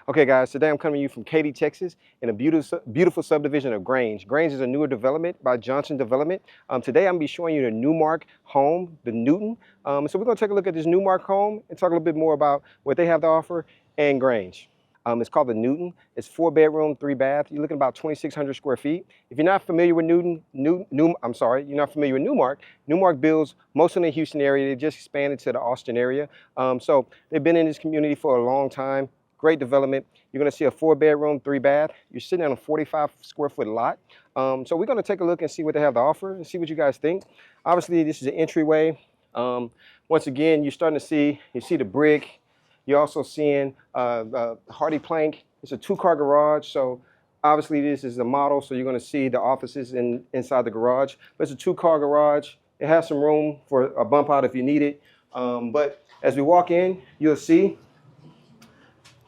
Okay guys, today I'm coming to you from Katy, Texas in a beautiful subdivision of Grange. Grange is a newer development by Johnson Development. Today I'm going to be showing you the Newmark home, the Newton. So we're going to take a look at this Newmark home and talk a little bit more about what they have to offer and Grange. It's called the Newton. It's 4-bedroom, 3-bath. You're looking at about 2,600 square feet. If you're not familiar with you're not familiar with Newmark. Newmark builds mostly in the Houston area. They just expanded to the Austin area. So they've been in this community for a long time. Great development. You're going to see a 4-bedroom, 3-bath. You're sitting on a 45 square foot lot. So we're going to take a look and see what they have to offer and see what you guys think. Obviously, this is an entryway. Once again, you're starting to see, the brick. You're also seeing hardy plank. It's a 2-car garage. So obviously this is a model. So you're going to see the offices inside the garage. But it's a 2-car garage. It has some room for a bump out if you need it. But as we walk in, you'll see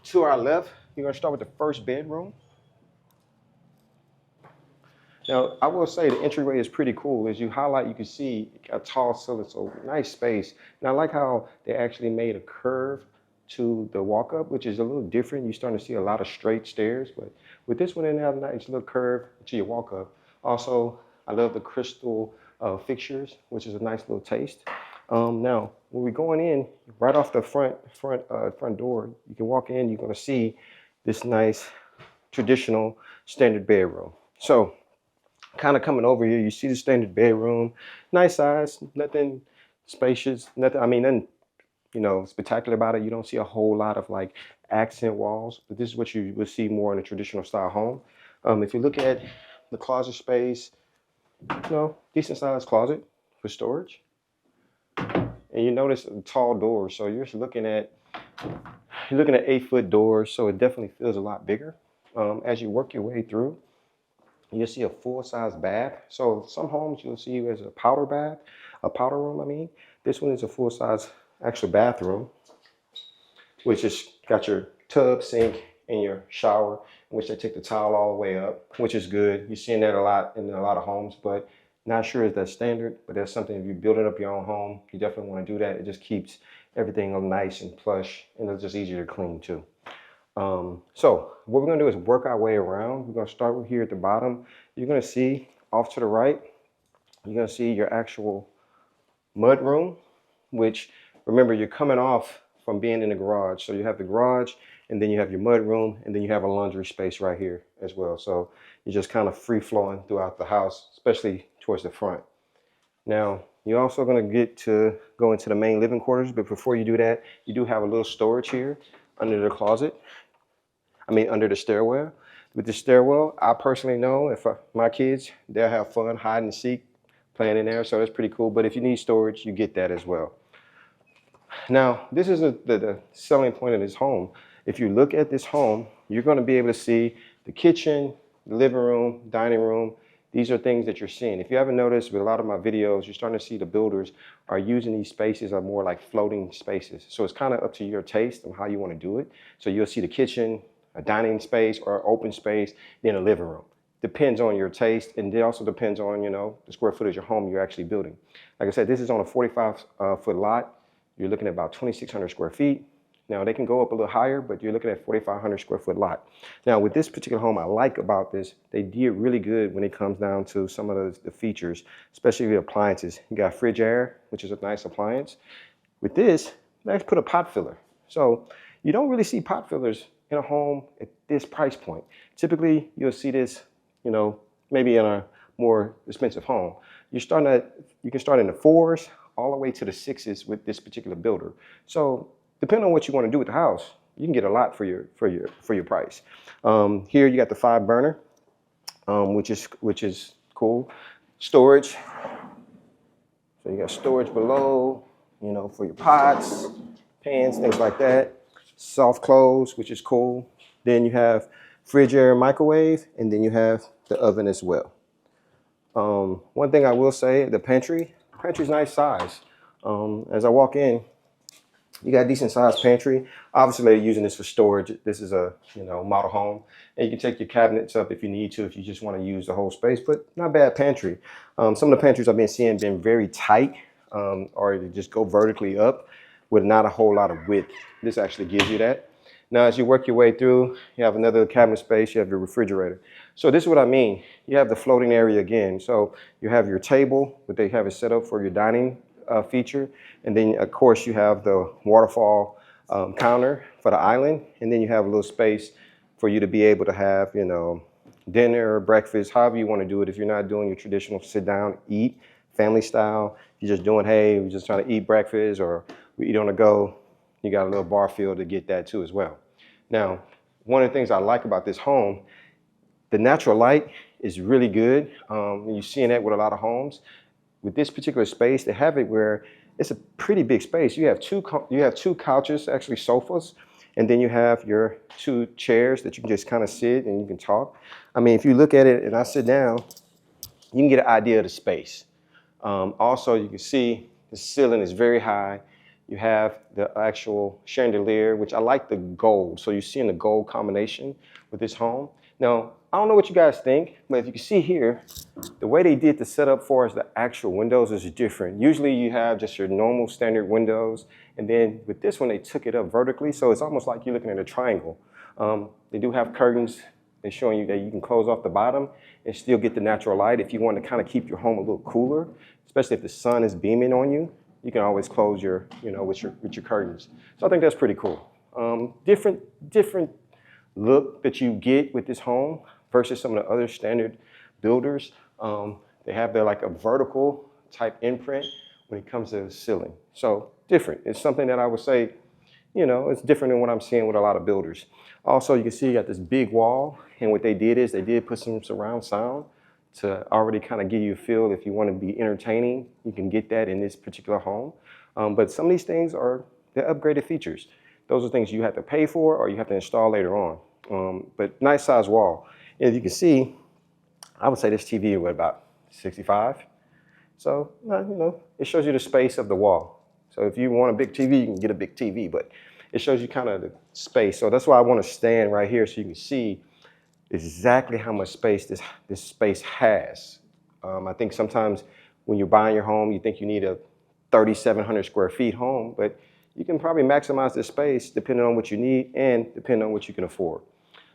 to our left, you're going to start with the first bedroom. Now, I will say the entryway is pretty cool. As you highlight, you can see a tall ceiling, so nice space. And I like how they actually made a curve to the walk-up, which is a little different. You're starting to see a lot of straight stairs, but with this one, they have a nice little curve to your walk-up. Also, I love the crystal fixtures, which is a nice little taste. Now, when we're going in, right off the front door, you can walk in, you're going to see this nice traditional standard bedroom. So, kind of coming over here, you see the standard bedroom, nice size, nothing spacious, nothing spectacular about it. You don't see a whole lot of like accent walls, but this is what you would see more in a traditional style home. If you look at the closet space, decent sized closet for storage. And you notice a tall door, so you're looking at 8-foot doors, so it definitely feels a lot bigger. As you work your way through, you'll see a full-size bath. So some homes you'll see as a powder room. I mean, this one is a full-size actual bathroom, which is got your tub, sink, and your shower, in which they take the tile all the way up, which is good. You're seeing that a lot in a lot of homes, but not sure if that's standard, but that's something if you're building up your own home, you definitely want to do that. It just keeps everything nice and plush, and it's just easier to clean too. So what we're going to do is work our way around. We're going to start here at the bottom. You're going to see off to the right, you're going to see your actual mud room, which remember you're coming off from being in the garage. So you have the garage, and then you have your mud room, and then you have a laundry space right here as well. So you're just kind of free flowing throughout the house, especially towards the front. Now, you're also going to go into the main living quarters, but before you do that, you do have a little storage here under the under the stairwell. With the stairwell, I personally know if my kids, they'll have fun hide and seek playing in there, so that's pretty cool. But if you need storage, you get that as well. Now, this is the selling point of this home. If you look at this home, you're going to be able to see the kitchen, the living room, dining room. These are things that you're seeing. If you haven't noticed with a lot of my videos, you're starting to see the builders are using these spaces are more like floating spaces. So it's kind of up to your taste on how you want to do it. So you'll see the kitchen, a dining space or open space, then a living room. Depends on your taste, and it also depends on, the square footage of home you're actually building. Like I said, this is on a 45-foot lot. You're looking at about 2,600 square feet. Now they can go up a little higher, but you're looking at 4,500 square foot lot. Now with this particular home, I like about this, they did really good when it comes down to some of the features, especially the appliances. You got fridge air, which is a nice appliance. With this, let's put a pot filler. So you don't really see pot fillers in a home at this price point. Typically, you'll see this, maybe in a more expensive home. You can start in the 4s all the way to the 6s with this particular builder. So depending on what you want to do with the house, you can get a lot for your price. Here you got the 5-burner, which is cool. Storage. So you got storage below, for your pots, pans, things like that. Soft close, which is cool. Then you have fridge air, microwave, and then you have the oven as well. One thing I will say, the pantry's nice size. As I walk in, you got a decent sized pantry. Obviously, they're using this for storage. This is a model home, and you can take your cabinets up if you need to, if you just want to use the whole space. But not bad pantry. Some of the pantries I've been seeing been very tight, or they just go vertically up with not a whole lot of width. This actually gives you that. Now, as you work your way through, you have another cabinet space, you have your refrigerator. So this is what I mean. You have the floating area again. So you have your table, but they have it set up for your dining feature. And then, of course, you have the waterfall counter for the island. And then you have a little space for you to be able to have, you know, dinner, breakfast, however you want to do it. If you're not doing your traditional sit down, eat, family style, you're just doing, hey, we're just trying to eat breakfast or we eat on the go, you got a little bar field to get that too as well. Now, one of the things I like about this home, the natural light is really good. You're seeing that with a lot of homes. With this particular space, they have it where it's a pretty big space. You have two couches, actually sofas, and then you have your two chairs that you can just kind of sit and you can talk. I mean, if you look at it and I sit down, you can get an idea of the space. Also, you can see the ceiling is very high. You have the actual chandelier, which I like the gold. So you're seeing the gold combination with this home. Now, I don't know what you guys think, but if you can see here, the way they did the setup for us, the actual windows is different. Usually you have just your normal standard windows. And then with this one, they took it up vertically. So it's almost like you're looking at a triangle. They do have curtains. They're showing you that you can close off the bottom and still get the natural light. If you want to kind of keep your home a little cooler, especially if the sun is beaming on you, you can always close your, you know, with your curtains. So I think that's pretty cool. Different look that you get with this home versus some of the other standard builders. They have their like a vertical type imprint when it comes to the ceiling. So different. It's something that I would say, you know, it's different than what I'm seeing with a lot of builders. Also, you can see you got this big wall, and what they did is they did put some surround sound to already kind of give you a feel. If you want to be entertaining, you can get that in this particular home. But some of these things are the upgraded features. Those are things you have to pay for or you have to install later on. But nice size wall. And as you can see, I would say this TV is about 65. So, you know, it shows you the space of the wall. So if you want a big TV, you can get a big TV, but it shows you kind of the space. So that's why I want to stand right here so you can see exactly how much space this space has. I think sometimes when you're buying your home, you think you need a 3,700 square feet home, but you can probably maximize this space depending on what you need and depending on what you can afford.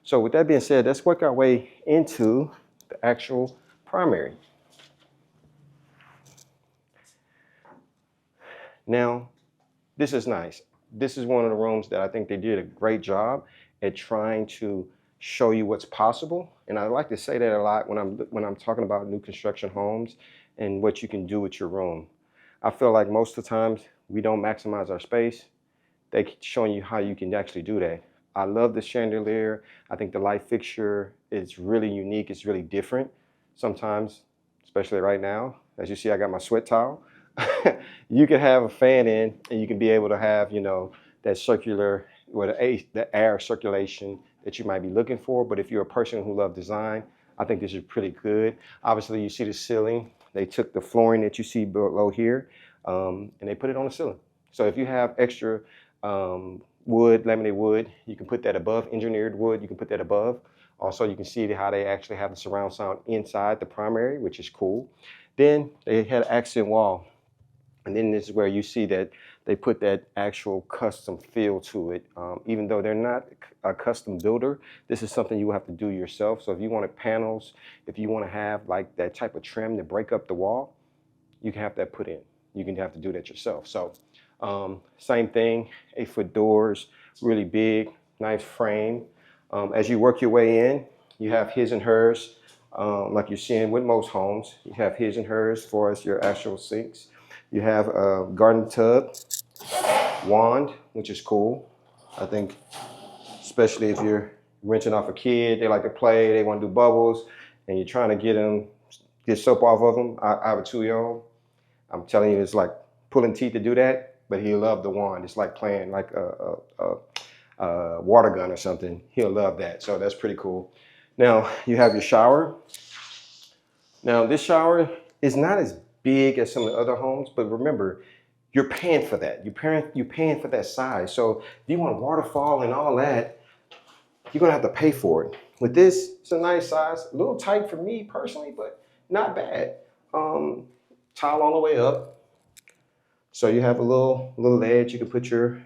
So with that being said, let's work our way into the actual primary. Now, this is nice. This is one of the rooms that I think they did a great job at trying to show you what's possible. And I like to say that a lot when I'm talking about new construction homes and what you can do with your room. I feel like most of the times we don't maximize our space. They're showing you how you can actually do that. I love the chandelier. I think the light fixture is really unique. It's really different. Sometimes, especially right now, as you see, I got my sweat towel. You can have a fan in and you can be able to have, you know, that circular, or the air circulation that you might be looking for. But if you're a person who loves design, I think this is pretty good. Obviously, you see the ceiling. They took the flooring that you see below here and they put it on the ceiling. So if you have extra wood, laminated wood, you can put that above. Engineered wood, you can put that above. Also, you can see how they actually have the surround sound inside the primary, which is cool. Then they had an accent wall. And then this is where you see that they put that actual custom feel to it. Even though they're not a custom builder, this is something you have to do yourself. So if you wanted panels, if you want to have like that type of trim to break up the wall, you can have that put in. You can have to do that yourself. So same thing, 8-foot doors, really big, nice frame. As you work your way in, you have his and hers, like you're seeing with most homes. You have his and hers as far as your actual sinks. You have a garden tub, wand, which is cool. I think, especially if you're renting off a kid, they like to play, they want to do bubbles, and you're trying to get soap off of them. I have a 2-year-old. I'm telling you, it's like pulling teeth to do that, but he'll love the wand. It's like playing like a water gun or something. He'll love that, so that's pretty cool. Now, you have your shower. Now, this shower is not as big as some of the other homes, but remember, you're paying for that. You're paying for that size. So if you want a waterfall and all that, you're gonna have to pay for it. With this, it's a nice size, a little tight for me personally, but not bad. Tile all the way up. So you have a little edge. You can put your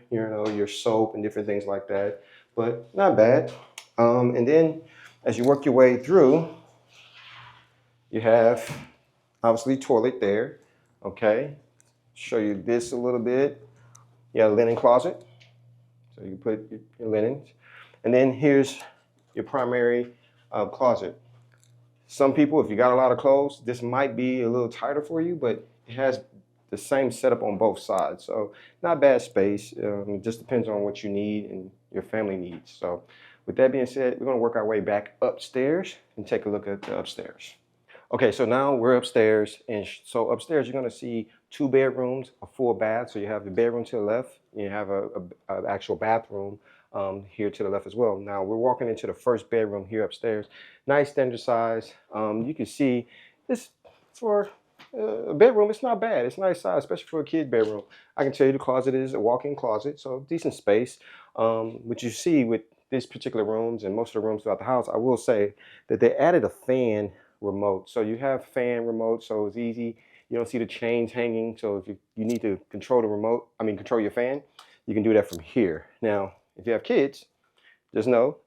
soap and different things like that. but not bad. And then as you work your way through, you have obviously toilet there. Okay, show you this a little bit. You have a linen closet, so you put your linens. And then here's your primary closet. Some people, if you got a lot of clothes, this might be a little tighter for you, but it has the same setup on both sides. So not bad space. It just depends on what you need and your family needs. So with that being said, we're gonna work our way back upstairs and take a look at the upstairs. Okay, so now we're upstairs, and so upstairs you're gonna see 2 bedrooms, a full bath. So you have the bedroom to the left, and you have a actual bathroom here to the left as well. Now we're walking into the first bedroom here upstairs. Nice standard size. You can see this for a bedroom. It's not bad. It's a nice size, especially for a kid bedroom. I can tell you the closet is a walk-in closet, so decent space. What you see with this particular rooms and most of the rooms throughout the house, I will say that they added a fan remote. So you have fan remote, so it's easy. You don't see the chains hanging. So if you need to control the remote, control your fan, you can do that from here. Now, if you have kids, just know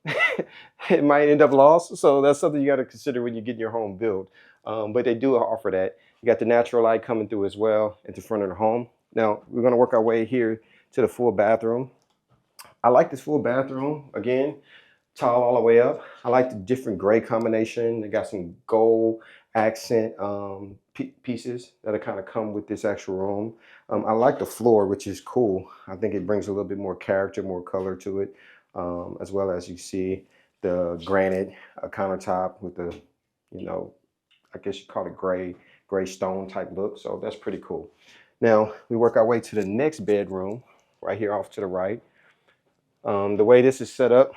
it might end up lost. So that's something you got to consider when you get your home built. But they do offer that. You got the natural light coming through as well at the front of the home. Now, we're going to work our way here to the full bathroom. I like this full bathroom. Again, tile all the way up. I like the different gray combination. They got some gold accent pieces that kind of come with this actual room. I like the floor, which is cool. I think it brings a little bit more character, more color to it, as well as you see the granite countertop with the, I guess you call it gray stone type look. So that's pretty cool. Now we work our way to the next bedroom right here off to the right. The way this is set up,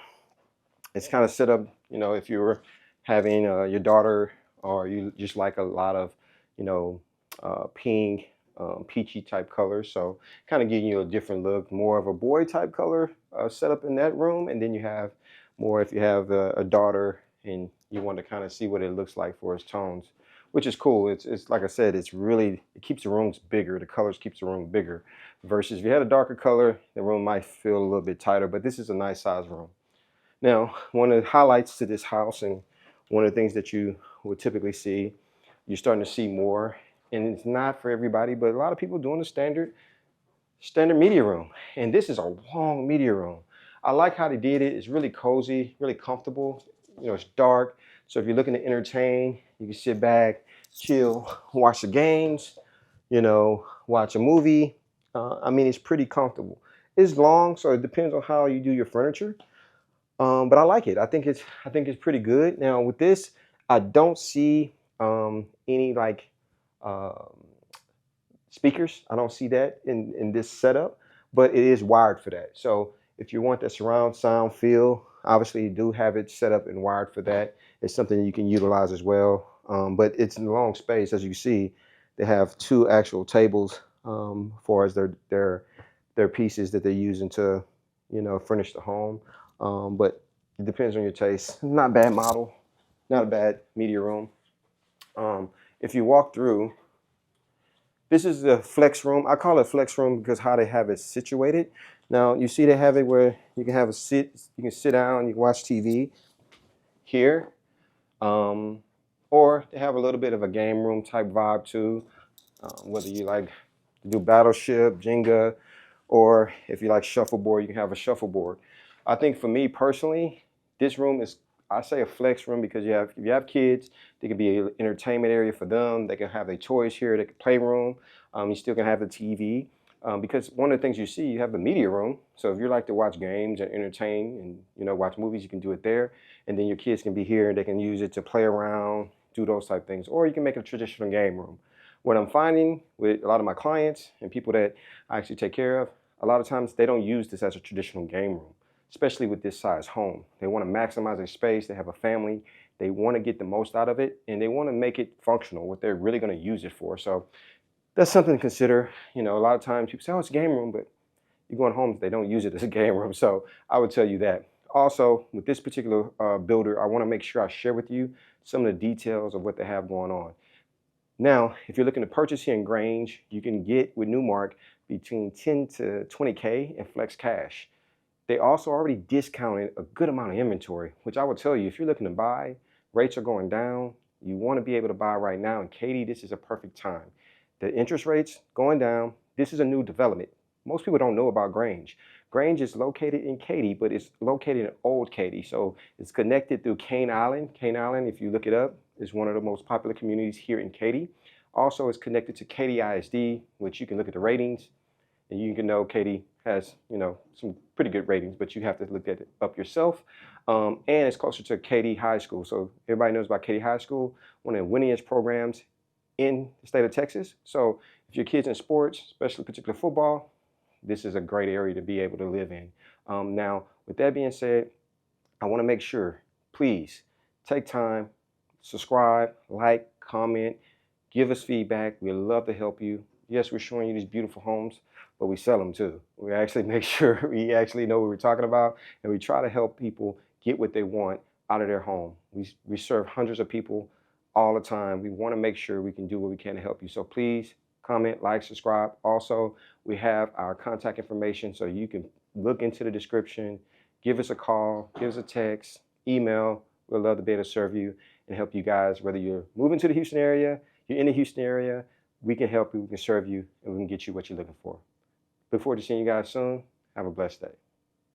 it's kind of set up, if you were having your daughter, or you just like a lot of, pink, peachy type colors. So kind of giving you a different look, more of a boy type color setup in that room. And then you have more if you have a daughter and you want to kind of see what it looks like for its tones, which is cool. It's like I said, it keeps the rooms bigger. The colors keeps the room bigger versus if you had a darker color, the room might feel a little bit tighter, but this is a nice size room. Now, one of the highlights to this house, and one of the things that you would typically see, you're starting to see more, and it's not for everybody, but a lot of people doing the standard media room. And this is a long media room. I like how they did it. It's really cozy, really comfortable. It's dark. So if you're looking to entertain, you can sit back, chill, watch the games, watch a movie. It's pretty comfortable. It's long, so it depends on how you do your furniture. But I like it. I think it's pretty good. Now with this, I don't see any like speakers. I don't see that in this setup, but it is wired for that. So if you want that surround sound feel, obviously you do have it set up and wired for that. It's something you can utilize as well. But it's in a long space, as you see. They have 2 actual tables for as their pieces that they're using to furnish the home. But it depends on your taste. Not a bad model, not a bad media room. If you walk through, this is the flex room. I call it flex room because how they have it situated. Now you see they have it where you can have you can sit down, you can watch TV here, or they have a little bit of a game room type vibe too. Whether you like to do Battleship, Jenga, or if you like shuffleboard, you can have a shuffleboard. I think for me personally, this room is, I say a flex room because if you have kids, they can be an entertainment area for them. They can have their toys here, they can playroom. You still can have the TV. Because one of the things you see, you have the media room. So if you like to watch games and entertain and watch movies, you can do it there. And then your kids can be here and they can use it to play around, do those type things. Or you can make it a traditional game room. What I'm finding with a lot of my clients and people that I actually take care of, a lot of times they don't use this as a traditional game room, especially with this size home. They want to maximize their space. They have a family. They want to get the most out of it, and they want to make it functional, what they're really going to use it for. So that's something to consider. A lot of times people say, oh, it's a game room, but you go in homes, they don't use it as a game room. So I would tell you that. Also, with this particular builder, I want to make sure I share with you some of the details of what they have going on. Now, if you're looking to purchase here in Grange, you can get with Newmark between 10 to 20K in flex cash. They also already discounted a good amount of inventory, which I will tell you, if you're looking to buy, rates are going down. You want to be able to buy right now. In Katy, this is a perfect time. The interest rates going down. This is a new development. Most people don't know about Grange. Grange is located in Katy, but it's located in Old Katy. So it's connected through Cane Island. Cane Island, if you look it up, is one of the most popular communities here in Katy. Also, it's connected to Katy ISD, which you can look at the ratings, and you can know Katy has, some pretty good ratings, but you have to look at it up yourself. And it's closer to Katy High School. So everybody knows about Katy High School, one of the winningest programs in the state of Texas. So if your kid's in sports, especially particular football, this is a great area to be able to live in. Now, with that being said, I want to make sure, please take time, subscribe, like, comment, give us feedback. We'd love to help you. Yes, we're showing you these beautiful homes, but we sell them too. We actually make sure we actually know what we're talking about, and we try to help people get what they want out of their home. We serve hundreds of people all the time. We want to make sure we can do what we can to help you. So please comment, like, subscribe. Also, we have our contact information, so you can look into the description, give us a call, give us a text, email. We'd love to be able to serve you and help you guys, whether you're moving to the Houston area, you're in the Houston area, we can help you, we can serve you, and we can get you what you're looking for. Look forward to seeing you guys soon. Have a blessed day.